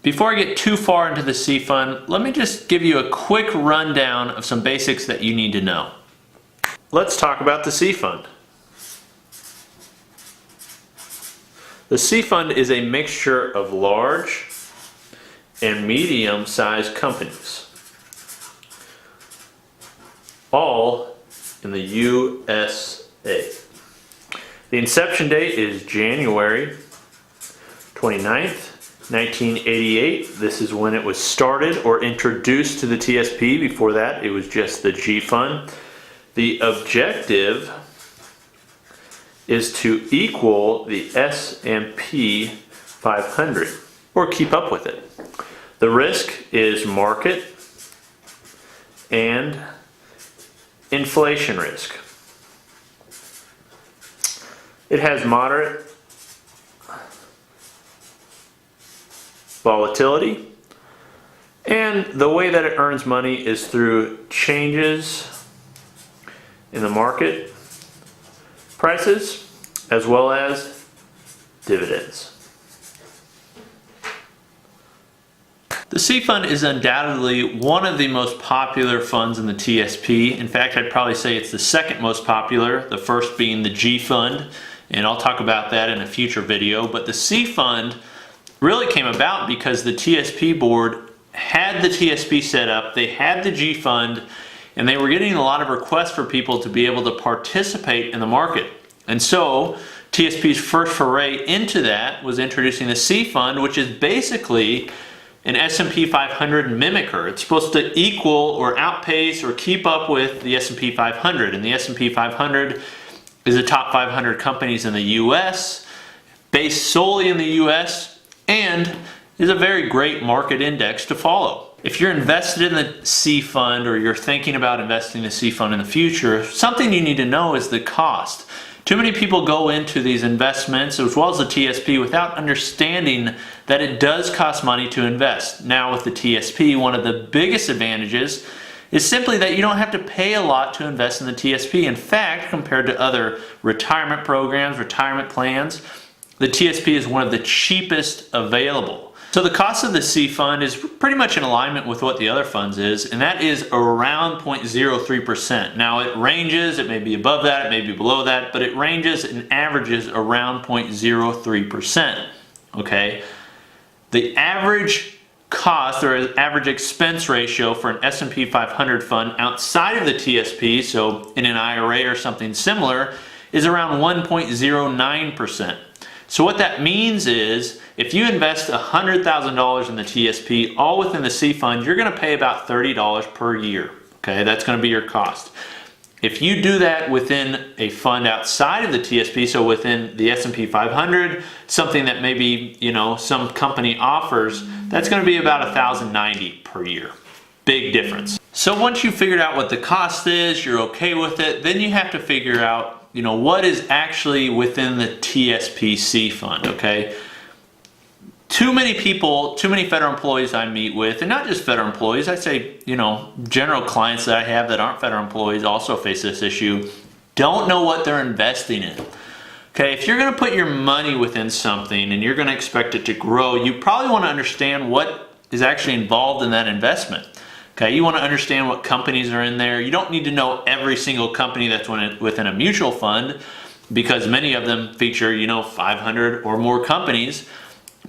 Before I get too far into the C fund, let me just give you a quick rundown of some basics that you need to know. Let's talk about the C fund. The C fund is a mixture of large and medium-sized companies, all in the USA. The inception date is January 29th, 1988. This is when it was started or introduced to the TSP. Before that, it was just the G fund. The objective is to equal the S&P 500 or keep up with it. The risk is market and inflation risk. It has moderate volatility, and the way that it earns money is through changes in the market prices as well as dividends. The C fund is undoubtedly one of the most popular funds in the TSP. In fact, I'd probably say it's the second most popular, the first being the G fund, and I'll talk about that in a future video. But the C fund really came about because the TSP board had the TSP set up, they had the G fund, and they were getting a lot of requests for people to be able to participate in the market. And so TSP's first foray into that was introducing the C fund, which is basically an S&P 500 mimicker. It's supposed to equal or outpace or keep up with the S&P 500. And the S&P 500 is the top 500 companies in the US, based solely in the US, and is a very great market index to follow. If you're invested in the C fund or you're thinking about investing in the C fund in the future, something you need to know is the cost. Too many people go into these investments as well as the TSP without understanding that it does cost money to invest. Now with the TSP, one of the biggest advantages is simply that you don't have to pay a lot to invest in the TSP. In fact, compared to other retirement programs, retirement plans, the TSP is one of the cheapest available. So the cost of the C fund is pretty much in alignment with what the other funds is, and that is around 0.03%. Now it ranges, it may be above that, it may be below that, but it ranges and averages around 0.03%. Okay? The average cost or average expense ratio for an S&P 500 fund outside of the TSP, so in an IRA or something similar, is around 1.09%. So what that means is, if you invest $100,000 in the TSP, all within the C fund, you're going to pay about $30 per year. Okay, that's going to be your cost. If you do that within a fund outside of the TSP, so within the S&P 500, something that maybe some company offers, that's going to be about $1,090 per year. Big difference. So once you've figured out what the cost is, you're okay with it, then you have to figure out what is actually within the TSP C fund, okay? Too many people, too many federal employees I meet with, and not just federal employees, I say, general clients that I have that aren't federal employees also face this issue, don't know what they're investing in. Okay, if you're gonna put your money within something and you're gonna expect it to grow, you probably wanna understand what is actually involved in that investment. Okay, you want to understand what companies are in there. You don't need to know every single company that's within a mutual fund, because many of them feature, 500 or more companies.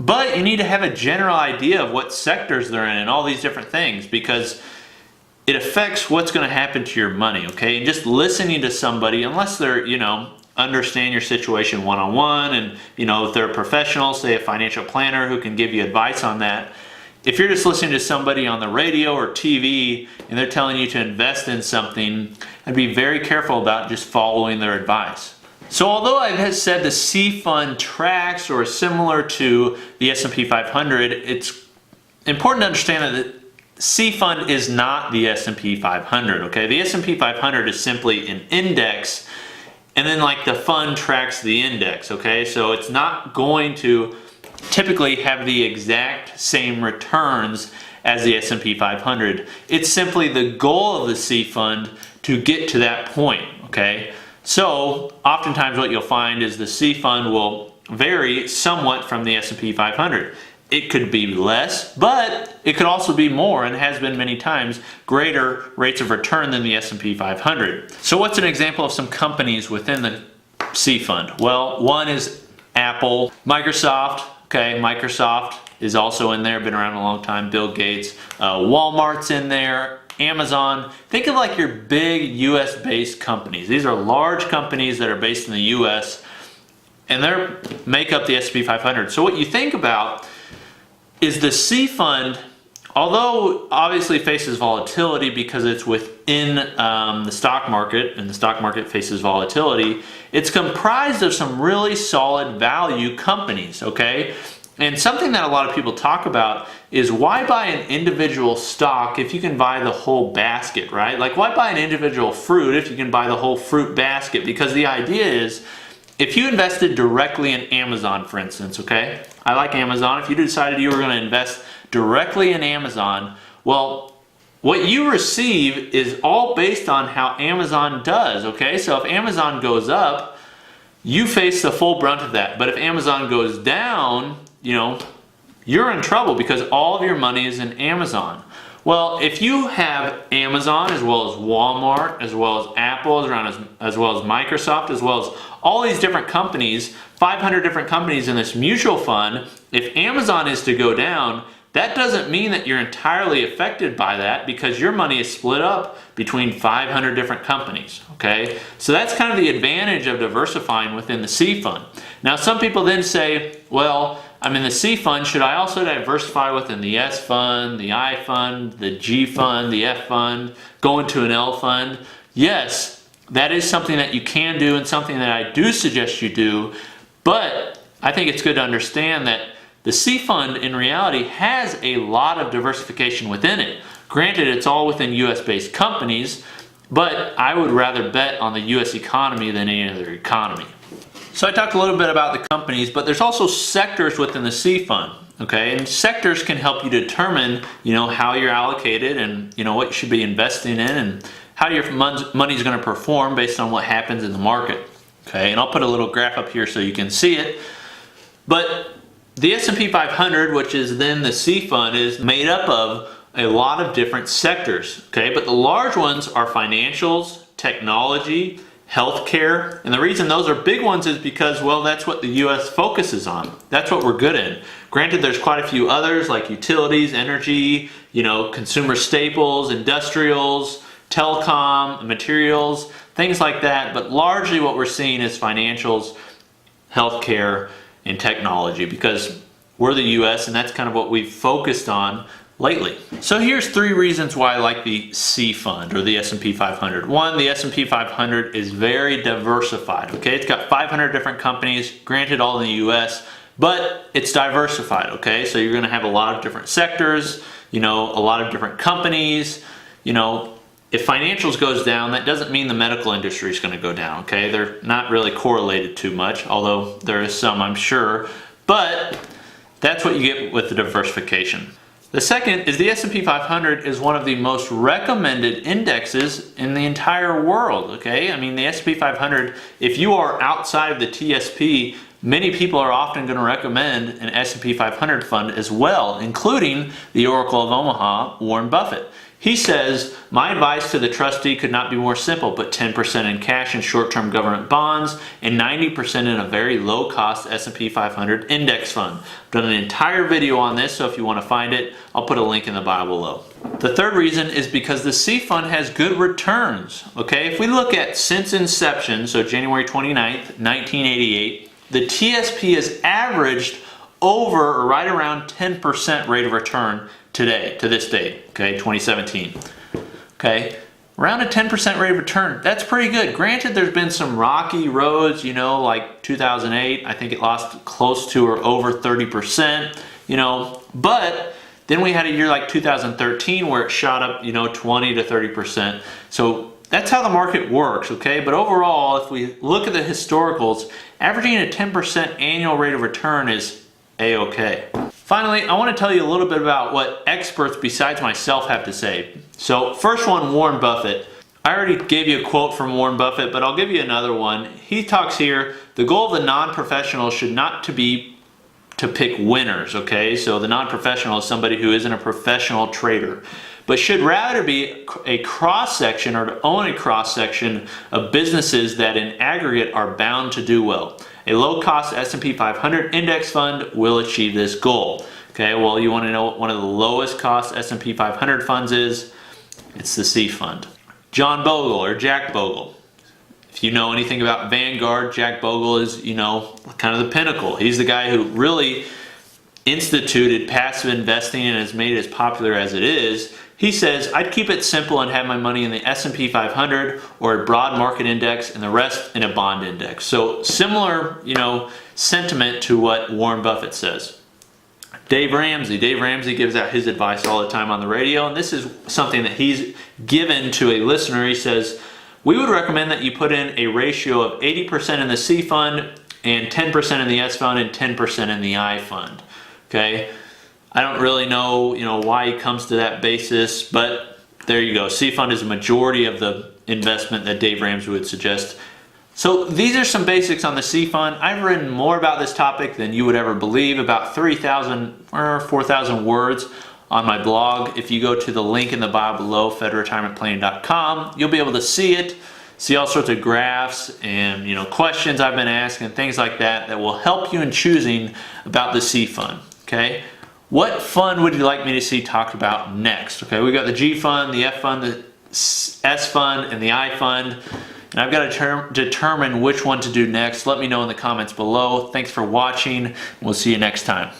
But you need to have a general idea of what sectors they're in and all these different things, because it affects what's going to happen to your money, okay? And just listening to somebody, unless they're, understand your situation one-on-one, and, if they're a professional, say a financial planner who can give you advice on that. If you're just listening to somebody on the radio or TV and they're telling you to invest in something, I'd be very careful about just following their advice. So although I've said the C fund tracks or is similar to the S&P 500, it's important to understand that the C fund is not the S&P 500, okay? The S&P 500 is simply an index, and then the fund tracks the index, okay? So it's not going to typically have the exact same returns as the S&P 500. It's simply the goal of the C fund to get to that point, okay? So oftentimes what you'll find is the C fund will vary somewhat from the S&P 500. it could be less, but it could also be more, and has been many times, greater rates of return than the S&P 500. So what's an example of some companies within the C fund? Well, one is Apple, Microsoft. Okay, Microsoft is also in there, been around a long time. Bill Gates, Walmart's in there, Amazon. Think of like your big US based companies. These are large companies that are based in the US, and they make up the S&P 500. So what you think about is the C fund, although obviously faces volatility because it's within the stock market, and the stock market faces volatility, it's comprised of some really solid value companies, okay? And something that a lot of people talk about is, why buy an individual stock if you can buy the whole basket, right? Like, why buy an individual fruit if you can buy the whole fruit basket? Because the idea is, if you invested directly in Amazon, for instance, okay? I like Amazon. If you decided you were going to invest directly in Amazon, well, what you receive is all based on how Amazon does, okay? So if Amazon goes up, you face the full brunt of that. But if Amazon goes down, you know, you're in trouble because all of your money is in Amazon. Well, if you have Amazon, as well as Walmart, as well as Apple, as well as Microsoft, as well as all these different companies, 500 different companies in this mutual fund, if Amazon is to go down, that doesn't mean that you're entirely affected by that, because your money is split up between 500 different companies, okay? So that's kind of the advantage of diversifying within the C fund. Now, some people then say, well, I'm in the C fund, should I also diversify within the S fund, the I fund, the G fund, the F fund, go into an L fund? Yes, that is something that you can do, and something that I do suggest you do, but I think it's good to understand that the C fund in reality has a lot of diversification within it. Granted, it's all within US based companies, but I would rather bet on the US economy than any other economy. So I talked a little bit about the companies, but there's also sectors within the C fund, okay? And sectors can help you determine, you know, how you're allocated, and, you know, what you should be investing in, and how your money is going to perform based on what happens in the market, okay? And I'll put a little graph up here so you can see it. But the S&P 500, which is then the C fund, is made up of a lot of different sectors, okay? But the large ones are financials, technology, healthcare, and the reason those are big ones is because, well, that's what the US focuses on. That's what we're good in. Granted, there's quite a few others like utilities, energy, you know, consumer staples, industrials, telecom, materials, things like that, but largely what we're seeing is financials, healthcare, and technology, because we're the US and that's kind of what we've focused on lately. So here's 3 reasons why I like the C fund, or the S&P 500. One, the S&P 500 is very diversified, okay? It's got 500 different companies, granted all in the US, but it's diversified, okay? So you're gonna have a lot of different sectors, you know, a lot of different companies. You know, if financials goes down, that doesn't mean the medical industry is gonna go down, okay? They're not really correlated too much, although there is some, I'm sure, but that's what you get with the diversification. The second is the S&P 500 is one of the most recommended indexes in the entire world, okay? I mean, the S&P 500, if you are outside of the TSP, many people are often going to recommend an S&P 500 fund as well, including the Oracle of Omaha, Warren Buffett. He says, my advice to the trustee could not be more simple. Put 10% in cash and short-term government bonds and 90% in a very low-cost S&P 500 index fund. I've done an entire video on this, so if you want to find it, I'll put a link in the bio below. The third reason is because the C fund has good returns. Okay, if we look at since inception, so January 29th, 1988, the TSP has averaged over or right around 10% rate of return today, to this date, okay, 2017. Okay, around a 10% rate of return, that's pretty good. Granted, there's been some rocky roads, you know, like 2008, I think it lost close to or over 30%, you know, but then we had a year like 2013 where it shot up, you know, 20 to 30%. So that's how the market works, okay? But overall, if we look at the historicals, averaging a 10% annual rate of return is A-okay. Finally, I want to tell you a little bit about what experts besides myself have to say. So first one, Warren Buffett. I already gave you a quote from Warren Buffett, but I'll give you another one. He talks here, the goal of the non-professional should not to be to pick winners, okay? So the non-professional is somebody who isn't a professional trader, but should rather be a cross-section or to own a cross-section of businesses that in aggregate are bound to do well. A low-cost S&P 500 index fund will achieve this goal. Okay, well, you want to know what one of the lowest cost S&P 500 funds is? It's the C fund. John Bogle or Jack Bogle. If you know anything about Vanguard, Jack Bogle is, kind of the pinnacle. He's the guy who really instituted passive investing and has made it as popular as it is. He says, I'd keep it simple and have my money in the S&P 500 or a broad market index and the rest in a bond index. So similar, sentiment to what Warren Buffett says. Dave Ramsey gives out his advice all the time on the radio, and this is something that he's given to a listener. He says, we would recommend that you put in a ratio of 80% in the C fund and 10% in the S fund and 10% in the I fund. Okay, I don't really know, why he comes to that basis, but there you go. C fund is a majority of the investment that Dave Ramsey would suggest. So these are some basics on the C fund. I've written more about this topic than you would ever believe, about 3,000 or 4,000 words on my blog. If you go to the link in the bio below, fedretirementplanning.com, you'll be able to see it, see all sorts of graphs and questions I've been asking, things like that will help you in choosing about the C fund. Okay, what fund would you like me to see talked about next? Okay, we got the G fund, the F fund, the S fund, and the I fund. And I've got to determine which one to do next. Let me know in the comments below. Thanks for watching. We'll see you next time.